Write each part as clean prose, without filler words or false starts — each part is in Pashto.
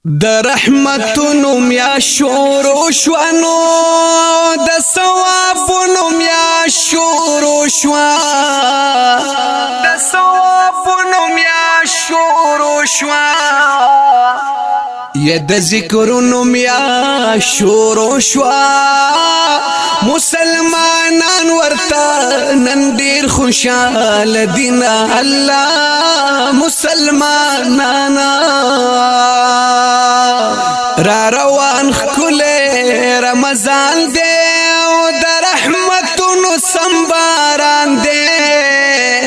د رحمتونو میا شورو شوانو د ثوابونو میا شورو شوا د ثوابونو میا شورو شوا یا د ذکرونو میا شورو شوا مسلمانان ورته نن ډیر خوشاله دین الله مسلمانان را روان خله رمضان دے او د رحمتونو سنباران دے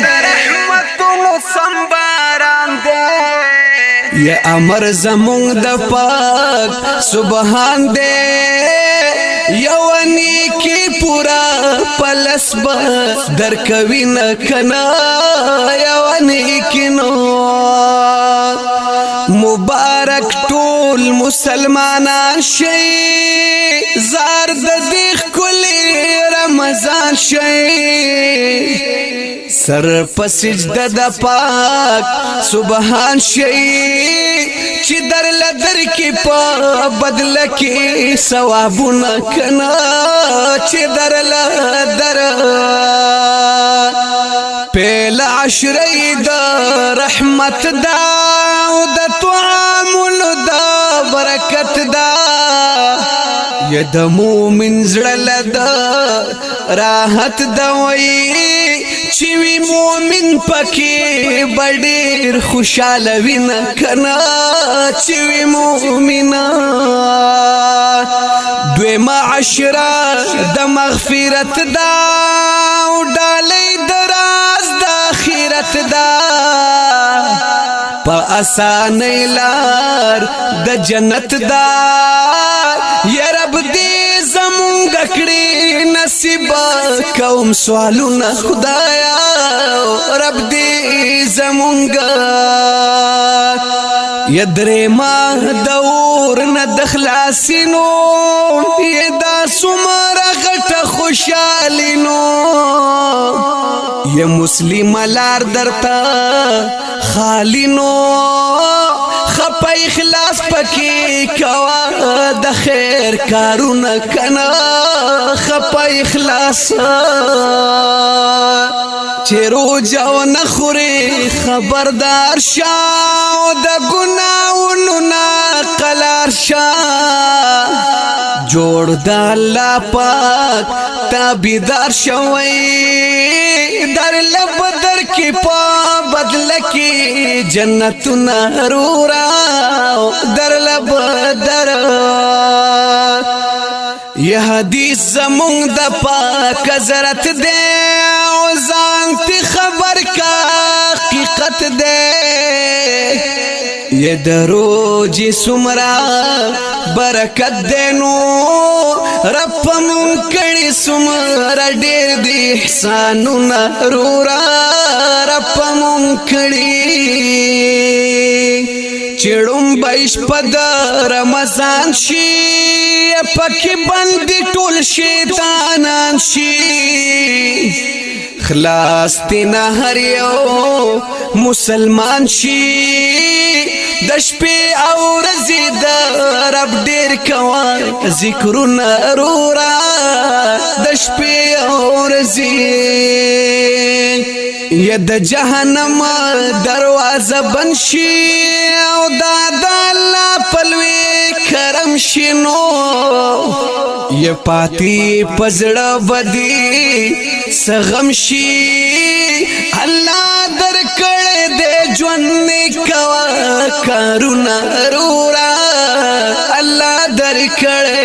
د رحمتونو سنباران دے یا امر زمونږ د پاک سبحان دے یوانی کی پورا پلس با در کوي نکنا یوانی کی نو مبارک ټول مسلمانان شي زار د دې کلی رمضان شي سر پسجده د پاک سبحان شي چې در لدر کې په بدل کې ثوابونه کنا چې در لدر پیل عشرې د رحمت دا او د طعامونو دا برکت دا یا د مومن زړه دا راحت دا وي چې وی مومن پکې ډېر خوشاله وینا کنا چې وی مومن دویمه عشره د مغفرت دا او ډالۍ دراز د آخرت دا په آسان لار د جنت دا یا رب دې زمونږ کړې نصیب کوم سوالونه خدایا رب دې زمونږ یا درې ما دور نه د خلاصینو یا دا څومره غټه خوشالینو یا مسلم لار درته خالینو خپا اخلاص پکی کوا د خیر کارونه کنا خپا اخلاص چې روجو نخوري خبردار شاو د ګناونو نا قلار شا جوړ د الله پاک تابیدار شوی در لبدر کی پا بدل کی جنتنا رورا در لبدر یہ حدیث زمونږ د پاک حضرت دے او ځان تی خبر کا حقیقت دے یہ دروجی سمرا برکت دینو رب منکڑی سمرا ډیر دی احسانونا رورا رب منکڑی چړم بایش پد رمضان شي پکې بندي ټول شیطانان شي خلاص تینا هر یو مسلمان شي د شپې او ورځې د رب ډېر کوه ذکرونه رورا د شپې او ورځې یا د جهنم دروازه بند شي او دا د الله پلوي کرم شنو یا پاتی پزړه بدی سغم شي الله در کړه دې ژوند کوا کارونه رورا الله در کړه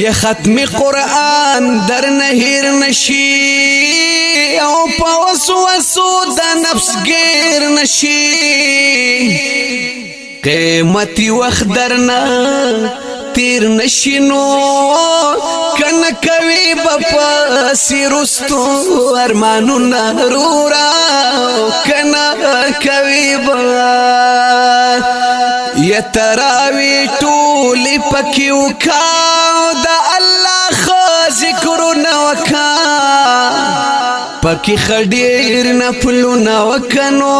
یا ختم قرآن در نهیر نشي او په وسوسو د نفس گیر نشي قیمتي وخت درنا تیر نشینو کنا کوي بپا سیرستو ارمانو نرورا کنا کوي با یا تراوی ټولی پکی وکاو دا الله خو ذکرونه وکا پکی خډیر نفلونه وکنو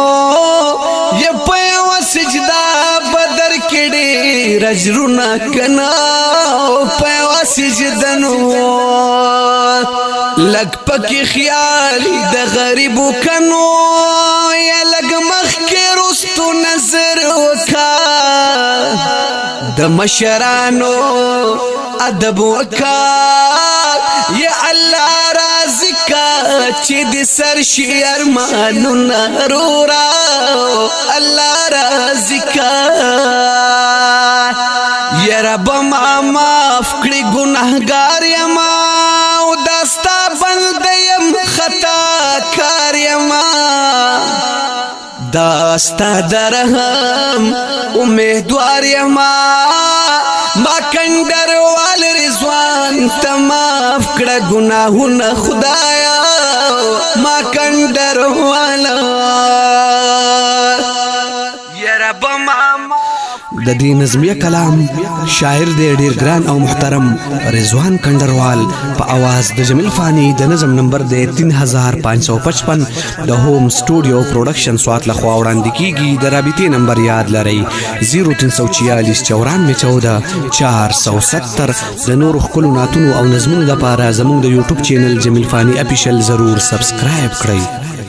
یا په سجدا رجرنا کنا په سجدنو لګ پکې خیال د غریب کنو یا لګ مخ کې رستو نظر وکا د مشرانو ادب وکا یا الله رازقا چې د سر شي ارمانونه رورا الله رازقا یا رب ما معاف کړي ګناهګار یم او داستا بنده یم خطا کار یم داستا درهم امیدوار یم ما کندروال رضوان ته معاف کړه ګناهونه خدایا ما کندروالا یا رب ما د دې نظمیه کلام شاعر دی ډیر ګران او محترم رضوان کندروال په आवाज د جمیل فانی د نظم نمبر دی 3555 د هوم سټوډیو پروډکشن سوات لخوا وړاندې کیږي د رابطې نمبر یاد لرئ 0346 9414 470 د نور خپل ناتونو او نظمونو لپاره زموږ د یوټیوب چینل جمیل فانی اپیشل ضرور سبسکرایب کړئ